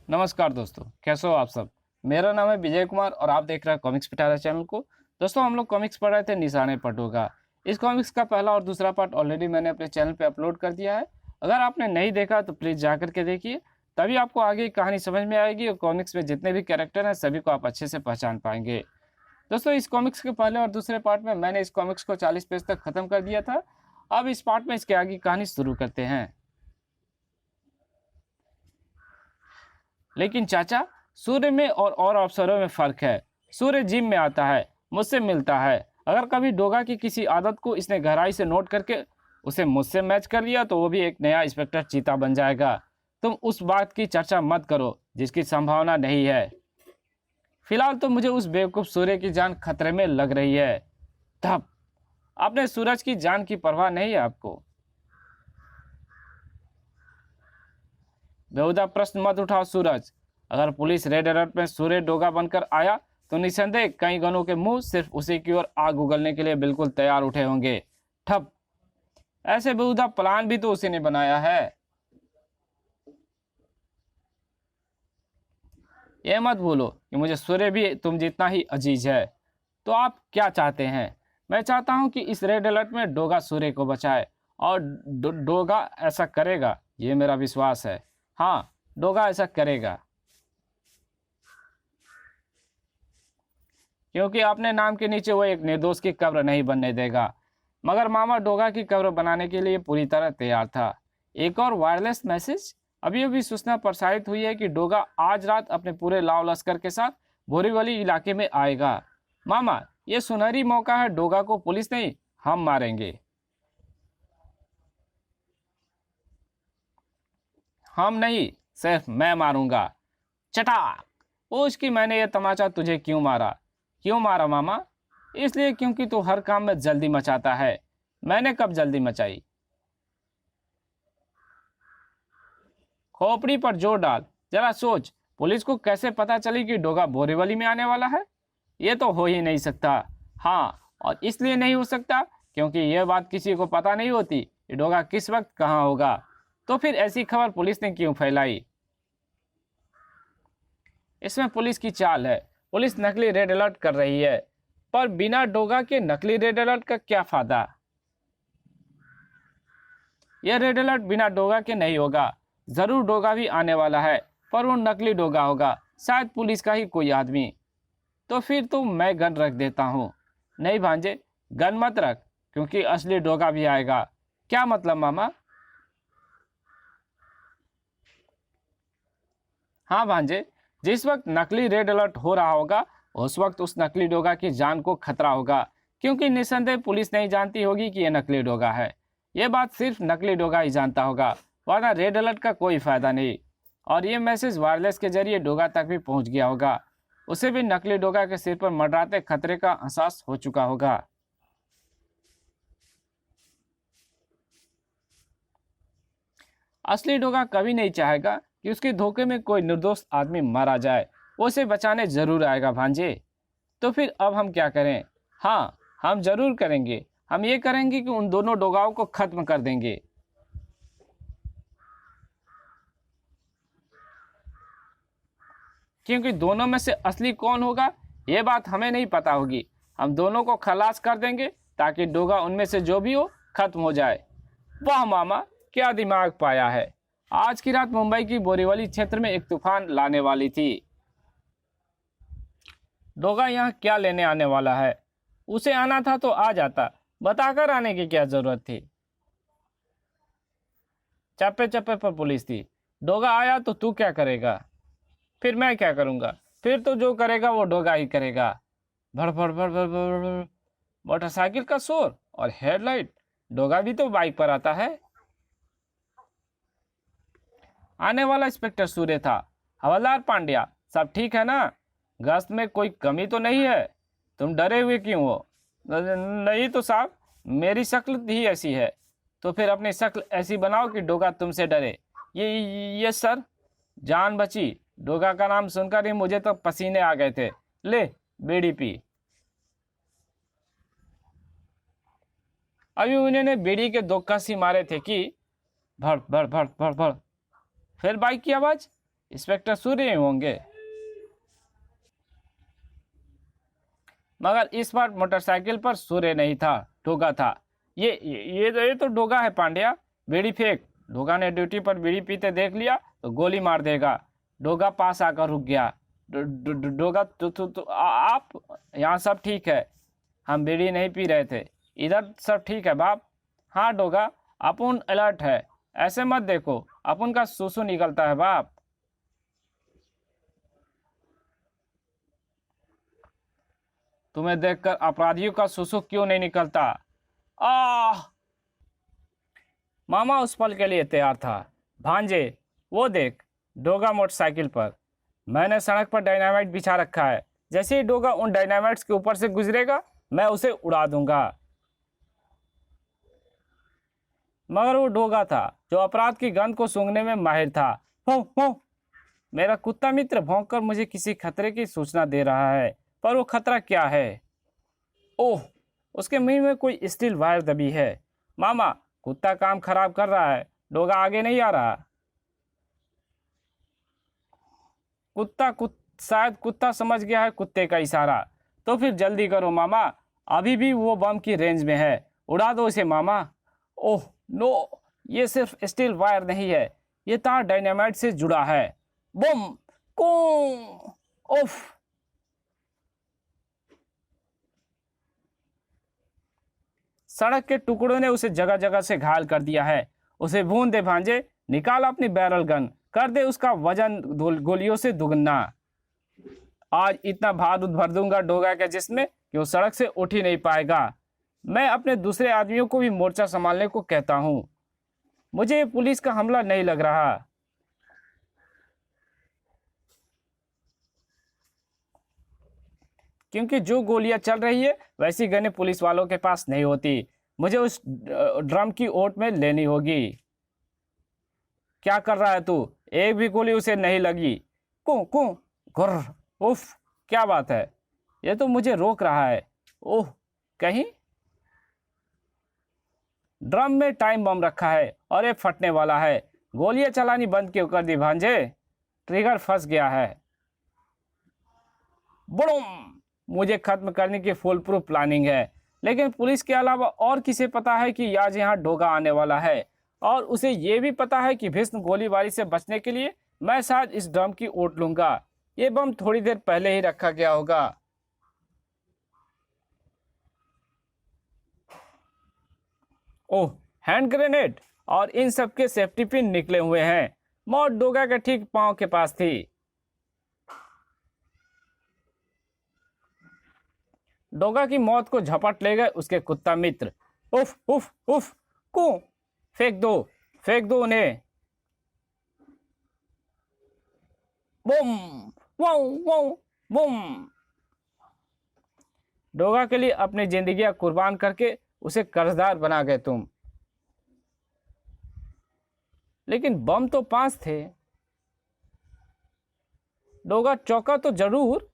नमस्कार दोस्तों, कैसे हो आप सब। मेरा नाम है विजय कुमार और आप देख रहे हैं कॉमिक्स पिटारा चैनल को। दोस्तों, हम लोग कॉमिक्स पढ़ रहे थे निशाने पटों का। इस कॉमिक्स का पहला और दूसरा पार्ट ऑलरेडी मैंने अपने चैनल पे अपलोड कर दिया है। अगर आपने नहीं देखा तो प्लीज़ जा करके देखिए, तभी आपको आगे की कहानी समझ में आएगी और कॉमिक्स में जितने भी कैरेक्टर हैं सभी को आप अच्छे से पहचान पाएंगे। दोस्तों, इस कॉमिक्स के पहले और दूसरे पार्ट में मैंने इस कॉमिक्स को 40 पेज तक ख़त्म कर दिया था। अब इस पार्ट में इसके आगे की कहानी शुरू करते हैं। लेकिन चाचा, सूर्य में और अवसरों में फ़र्क है। सूर्य जिम में आता है, मुझसे मिलता है। अगर कभी डोगा की किसी आदत को इसने गहराई से नोट करके उसे मुझसे मैच कर लिया तो वो भी एक नया इंस्पेक्टर चीता बन जाएगा। तुम उस बात की चर्चा मत करो जिसकी संभावना नहीं है। फिलहाल तो मुझे उस बेवकूफ़ सूर्य की जान खतरे में लग रही है। तब अपने सूरज की जान की परवाह नहीं है आपको। बेहुदा प्रश्न मत उठाओ सूरज। अगर पुलिस रेड अलर्ट में सूर्य डोगा बनकर आया तो निसंदेह कई गनों के मुंह सिर्फ उसी की ओर आग उगलने के लिए बिल्कुल तैयार उठे होंगे। ठप। ऐसे बेहुदा प्लान भी तो उसी ने बनाया है। ये मत भूलो कि मुझे सूर्य भी तुम जितना ही अजीज है। तो आप क्या चाहते हैं? मैं चाहता हूं कि इस रेड अलर्ट में डोगा सूर्य को बचाए और डोगा ऐसा करेगा, ये मेरा विश्वास है। हाँ, डोगा ऐसा करेगा क्योंकि अपने नाम के नीचे वो एक निर्दोष की कब्र नहीं बनने देगा। मगर मामा डोगा की कब्र बनाने के लिए पूरी तरह तैयार था। एक और वायरलेस मैसेज। अभी अभी सूचना प्रसारित हुई है कि डोगा आज रात अपने पूरे लाव लश्कर के साथ बोरीवली इलाके में आएगा। मामा, ये सुनहरी मौका है। डोगा को पुलिस नहीं, हम मारेंगे। हम नहीं, सिर्फ मैं मारूंगा। चटाक। पूछ कि मैंने ये तमाचा तुझे क्यों मारा। क्यों मारा मामा? इसलिए क्योंकि तू हर काम में जल्दी मचाता है। मैंने कब जल्दी मचाई? खोपड़ी पर जोर डाल। जरा सोच, पुलिस को कैसे पता चली कि डोगा बोरीवली में आने वाला है? ये तो हो ही नहीं सकता। हाँ, और इसलिए नहीं हो सकता क्योंकि यह बात किसी को पता नहीं होती कि डोगा किस वक्त कहाँ होगा। तो फिर ऐसी खबर पुलिस ने क्यों फैलाई? इसमें पुलिस की चाल है। पुलिस नकली रेड अलर्ट कर रही है, पर बिना डोगा के नकली रेड अलर्ट का क्या फायदा? यह रेड अलर्ट बिना डोगा के नहीं होगा। जरूर डोगा भी आने वाला है, पर वो नकली डोगा होगा, शायद पुलिस का ही कोई आदमी। तो फिर तो मैं गन रख देता हूँ। नहीं भांजे, गन मत रख, क्योंकि असली डोगा भी आएगा। क्या मतलब मामा? हाँ भांजे, जिस वक्त नकली रेड अलर्ट हो रहा होगा उस वक्त उस नकली डोगा की जान को खतरा होगा, क्योंकि निसंदेह पुलिस नहीं जानती होगी कि यह नकली डोगा है। यह बात सिर्फ नकली डोगा ही जानता होगा, वरना रेड अलर्ट का कोई फायदा नहीं। और ये मैसेज वायरलेस के जरिए डोगा तक भी पहुंच गया होगा। उसे भी नकली डोगा के सिर पर मंडराते खतरे का एहसास हो चुका होगा। असली डोगा कभी नहीं चाहेगा कि उसके धोखे में कोई निर्दोष आदमी मारा जाए। वो उसे बचाने जरूर आएगा भांजे। तो फिर अब हम क्या करें? हाँ, हम जरूर करेंगे। हम ये करेंगे कि उन दोनों डोगाओं को खत्म कर देंगे। क्योंकि दोनों में से असली कौन होगा ये बात हमें नहीं पता होगी। हम दोनों को खलास कर देंगे ताकि डोगा उनमें से जो भी हो खत्म हो जाए। वाह मामा, क्या दिमाग पाया है। आज की रात मुंबई की बोरीवली क्षेत्र में एक तूफान लाने वाली थी। डोगा यहाँ क्या लेने आने वाला है? उसे आना था तो आ जाता, बताकर आने की क्या जरूरत थी? चप्पे चप्पे पर पुलिस थी। डोगा आया तो तू क्या करेगा? फिर मैं क्या करूंगा? फिर तो जो करेगा वो डोगा ही करेगा। भड़ भड़ भड़ भड़ भड़ भड़। मोटरसाइकिल का शोर और हेडलाइट। डोगा भी तो बाइक पर आता है। आने वाला इंस्पेक्टर सूर्य था। हवलदार पांड्या, सब ठीक है ना? गश्त में कोई कमी तो नहीं है? तुम डरे हुए क्यों हो? नहीं तो साहब, मेरी शक्ल ही ऐसी है। तो फिर अपनी शक्ल ऐसी बनाओ कि डोगा तुमसे डरे। ये सर। जान बची। डोगा का नाम सुनकर ही मुझे तो पसीने आ गए थे। ले, बीड़ी पी। अभी उन्होंने बीड़ी के दो कस ही मारे थे कि भड़ भड़ भड़ भड़ भड़। फिर बाइक की आवाज। इंस्पेक्टर सूर्य ही होंगे। मगर इस बार मोटरसाइकिल पर सूर्य नहीं था, डोगा था। ये तो डोगा है पांड्या, बीड़ी फेंक। डोगा ने ड्यूटी पर बीड़ी पीते देख लिया तो गोली मार देगा। डोगा पास आकर रुक गया। डोगा आप यहाँ सब ठीक है, हम बीड़ी नहीं पी रहे थे, इधर सब ठीक है बाप। हाँ डोगा, अपुन अलर्ट है, ऐसे मत देखो, अपुन का सुसु निकलता है बाप। तुम्हें देखकर अपराधियों का सुसु क्यों नहीं निकलता? आह! मामा उस पल के लिए तैयार था। भांजे, वो देख, डोगा मोटरसाइकिल पर। मैंने सड़क पर डायनामाइट बिछा रखा है, जैसे ही डोगा उन डायनामाइट्स के ऊपर से गुजरेगा मैं उसे उड़ा दूंगा। मगर वो डोगा था जो अपराध की गंध को सूंघने में माहिर था। हो हो! मेरा कुत्ता मित्र भौंककर मुझे किसी खतरे की सूचना दे रहा है, पर वो खतरा क्या है? ओह! उसके मुंह में कोई स्टील वायर दबी है। मामा, कुत्ता काम खराब कर रहा है, डोगा आगे नहीं आ रहा। शायद कुत्ता समझ गया है कुत्ते का इशारा। तो फिर जल्दी करो मामा, अभी भी वो बम की रेंज में है, उड़ा दो इसे मामा। ओह नो, ये सिर्फ स्टील वायर नहीं है, ये तार डायनामाइट से जुड़ा है। बम! कूं! उफ! सड़क के टुकड़ों ने उसे जगह जगह से घायल कर दिया है। उसे भून दे भांजे, निकाल अपनी बैरल गन, कर दे उसका वजन गोलियों से दुगना। आज इतना बारूद भर दूंगा डोगा के जिसमें कि वो सड़क से उठ ही नहीं पाएगा। मैं अपने दूसरे आदमियों को भी मोर्चा संभालने को कहता हूं। मुझे ये पुलिस का हमला नहीं लग रहा। क्योंकि जो गोलियां चल रही है वैसी गनें पुलिस वालों के पास नहीं होती। मुझे उस ड्रम की ओट में लेनी होगी। क्या कर रहा है तू? एक भी गोली उसे नहीं लगी। कू कू गुर्र! उफ! क्या बात है, ये तो मुझे रोक रहा है। ओह, कहीं ड्रम में टाइम बम रखा है और ये फटने वाला है। गोलियां चलानी बंद क्यों कर दी भांजे? ट्रिगर फंस गया है। बुड़ुम! मुझे खत्म करने की फुल प्रूफ प्लानिंग है, लेकिन पुलिस के अलावा और किसे पता है कि आज यहाँ डोगा आने वाला है? और उसे ये भी पता है कि भीष्म गोलीबारी से बचने के लिए मैं शायद इस ड्रम की ओट लूंगा। ये बम थोड़ी देर पहले ही रखा गया होगा। ओह, हैंड ग्रेनेड! और इन सब के सेफ्टी पिन निकले हुए हैं। मौत डोगा के ठीक पांव के पास थी। डोगा की मौत को झपट ले गए उसके कुत्ता मित्र। उफ उफ उफ! को फेंक दो उन्हें। Boom! Wow wow! Boom! Doga के लिए अपनी जिंदगियां कुर्बान करके उसे कर्जदार बना गए तुम। लेकिन बम तो 5 थे। डोगा चौका तो जरूर,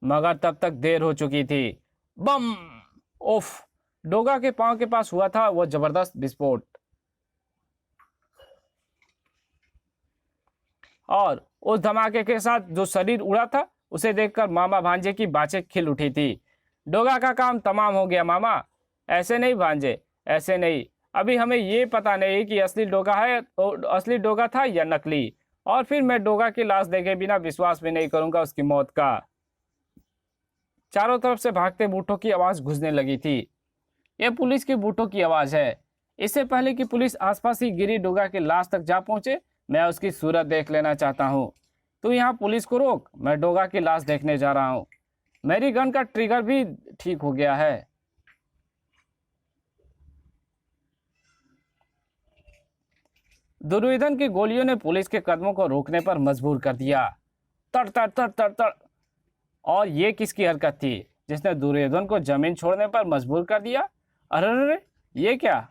मगर तब तक देर हो चुकी थी। बम! उफ! डोगा के पांव के पास हुआ था वो जबरदस्त विस्फोट, और उस धमाके के साथ जो शरीर उड़ा था उसे देखकर मामा भांजे की बातें खिल उठी थी। डोगा का काम तमाम हो गया मामा। ऐसे नहीं भांजे, ऐसे नहीं। अभी हमें ये पता नहीं कि असली डोगा है तो असली डोगा था या नकली। और फिर मैं डोगा की लाश देखे बिना विश्वास भी नहीं करूंगा उसकी मौत का। चारों तरफ से भागते बूटों की आवाज गूंजने लगी थी। यह पुलिस की बूटों की आवाज है। इससे पहले कि पुलिस आसपास ही गिरी डोगा की लाश तक जा पहुंचे, मैं उसकी सूरत देख लेना चाहता हूं। तू यहाँ पुलिस को रोक, मैं डोगा की लाश देखने जा रहा हूं। मेरी गन का ट्रिगर भी ठीक हो गया है। दुर्योधन की गोलियों ने पुलिस के कदमों को रोकने पर मजबूर कर दिया। तड़ तड़ तड़ तड़ तड़! और ये किसकी हरकत थी जिसने दुर्योधन को जमीन छोड़ने पर मजबूर कर दिया? अरे, ये क्या?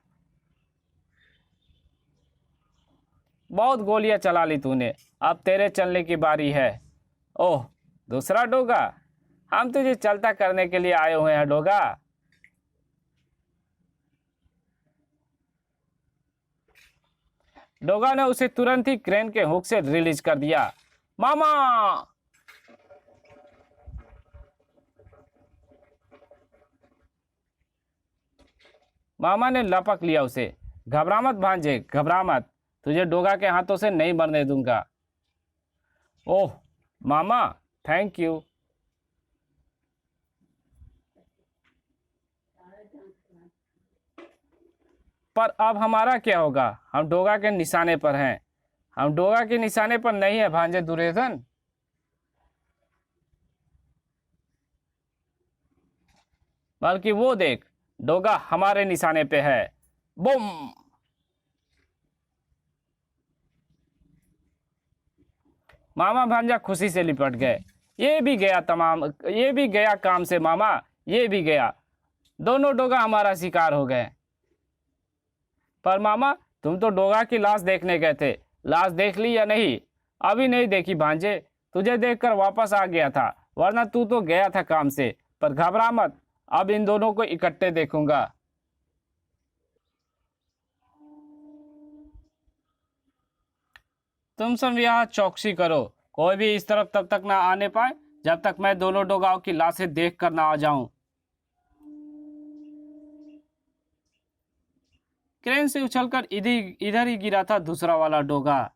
बहुत गोलियां चला ली तूने, अब तेरे चलने की बारी है। ओह, दूसरा डोगा! हम तुझे चलता करने के लिए आए हुए हैं डोगा। डोगा ने उसे तुरंत ही क्रेन के हुक से रिलीज कर दिया। मामा! मामा ने लपक लिया उसे। घबरा मत भांजे, घबरा मत, तुझे डोगा के हाथों से नहीं मरने दूंगा। ओह मामा, थैंक यू। पर अब हमारा क्या होगा? हम डोगा के निशाने पर हैं। हम डोगा के निशाने पर नहीं है भांजे दुर्योधन। बल्कि वो देख, डोगा हमारे निशाने पे है। बुम! मामा भांजा खुशी से लिपट गए। ये भी गया काम से मामा, ये भी गया। दोनों डोगा हमारा शिकार हो गए। पर मामा, तुम तो डोगा की लाश देखने गए थे, लाश देख ली या नहीं? अभी नहीं देखी भांजे, तुझे देखकर वापस आ गया था, वरना तू तो गया था काम से। पर घबरा मत, अब इन दोनों को इकट्ठे देखूंगा। तुम सब यहाँ चौकसी करो, कोई भी इस तरफ तब तक ना आने पाए जब तक मैं दोनों डोगाओं की लाशें देख कर ना आ जाऊं। क्रेन से उछलकर इधर ही गिरा था दूसरा वाला डोगा।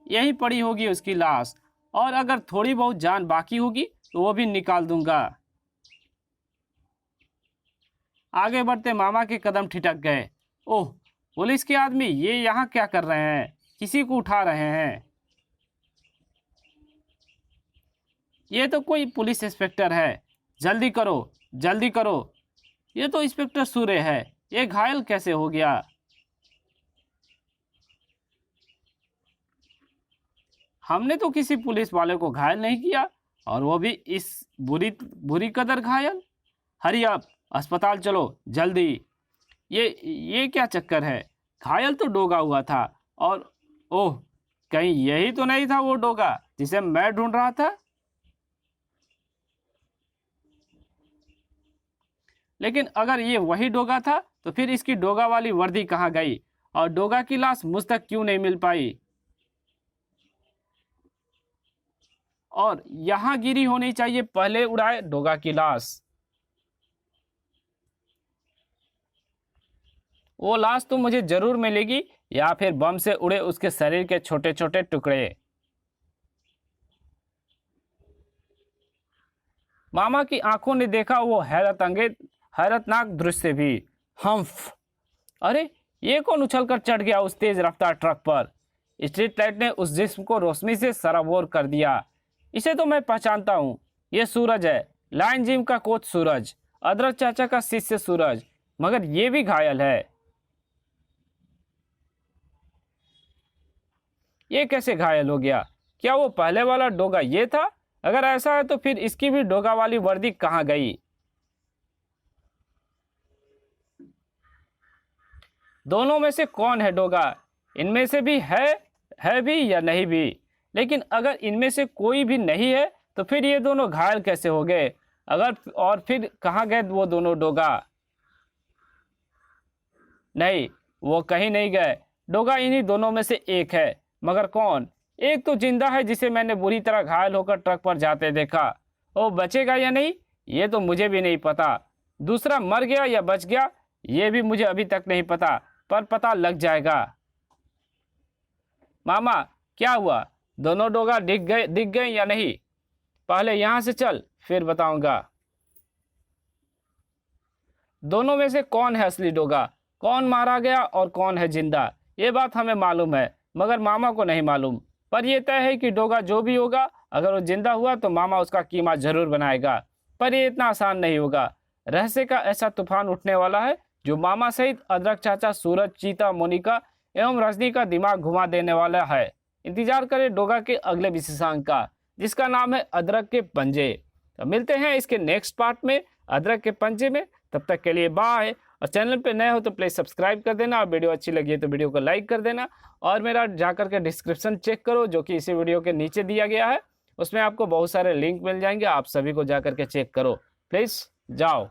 यही पड़ी होगी उसकी लाश, और अगर थोड़ी बहुत जान बाकी होगी तो वो भी निकाल दूंगा। आगे बढ़ते मामा के कदम ठिठक गए। ओह, पुलिस के आदमी ये यहाँ क्या कर रहे हैं? किसी को उठा रहे हैं। ये तो कोई पुलिस इंस्पेक्टर है। जल्दी करो, जल्दी करो। ये तो इंस्पेक्टर सूर्य है, ये घायल कैसे हो गया? हमने तो किसी पुलिस वाले को घायल नहीं किया, और वो भी इस बुरी कदर घायल। हरी अप, अस्पताल चलो जल्दी। ये क्या चक्कर है? घायल तो डोगा हुआ था, और ओह, कहीं यही तो नहीं था वो डोगा जिसे मैं ढूंढ रहा था? लेकिन अगर ये वही डोगा था तो फिर इसकी डोगा वाली वर्दी कहाँ गई, और डोगा की लाश मुझ तक क्यों नहीं मिल पाई? और यहां गिरी होनी चाहिए पहले उड़ाए डोगा की लाश। वो लाश तो मुझे जरूर मिलेगी, या फिर बम से उड़े उसके शरीर के छोटे छोटे टुकड़े। मामा की आंखों ने देखा वो हैरतनाक दृश्य भी। हम्फ! अरे, ये कौन उछलकर चढ़ गया उस तेज रफ्तार ट्रक पर? स्ट्रीट लाइट ने उस जिस्म को रोशनी से सराबोर कर दिया। इसे तो मैं पहचानता हूँ, ये सूरज है, लाइन जिम का कोच सूरज, अदरक चाचा का शिष्य सूरज। मगर ये भी घायल है। ये कैसे घायल हो गया? क्या वो पहले वाला डोगा ये था? अगर ऐसा है तो फिर इसकी भी डोगा वाली वर्दी कहाँ गई? दोनों में से कौन है डोगा? इनमें से भी है भी या नहीं भी? लेकिन अगर इनमें से कोई भी नहीं है तो फिर ये दोनों घायल कैसे हो गए? और फिर कहाँ गए वो दोनों डोगा? नहीं, वो कहीं नहीं गए। डोगा इन्हीं दोनों में से एक है, मगर कौन? एक तो जिंदा है जिसे मैंने बुरी तरह घायल होकर ट्रक पर जाते देखा। वो बचेगा या नहीं ये तो मुझे भी नहीं पता। दूसरा मर गया या बच गया ये भी मुझे अभी तक नहीं पता, पर पता लग जाएगा। मामा, क्या हुआ? दोनों डोगा दिख गए या नहीं? पहले यहाँ से चल, फिर बताऊंगा। दोनों में से कौन है असली डोगा? कौन मारा गया और कौन है जिंदा? ये बात हमें मालूम है, मगर मामा को नहीं मालूम। पर यह तय है कि डोगा जो भी होगा, अगर वो जिंदा हुआ तो मामा उसका कीमा जरूर बनाएगा। पर यह इतना आसान नहीं होगा। रहस्य का ऐसा तूफान उठने वाला है जो मामा सहित अदरक चाचा, सूरज, चीता, मोनिका एवं रजनी का दिमाग घुमा देने वाला है। इंतजार करें डोगा के अगले विशेषांक का, जिसका नाम है अदरक के पंजे। तो मिलते हैं इसके नेक्स्ट पार्ट में, अदरक के पंजे में। तब तक के लिए बाय। और चैनल पे नए हो तो प्लीज़ सब्सक्राइब कर देना, और वीडियो अच्छी लगी है तो वीडियो को लाइक कर देना। और मेरा जाकर के डिस्क्रिप्शन चेक करो जो कि इसी वीडियो के नीचे दिया गया है, उसमें आपको बहुत सारे लिंक मिल जाएंगे, आप सभी को जाकर के चेक करो, प्लीज़ जाओ।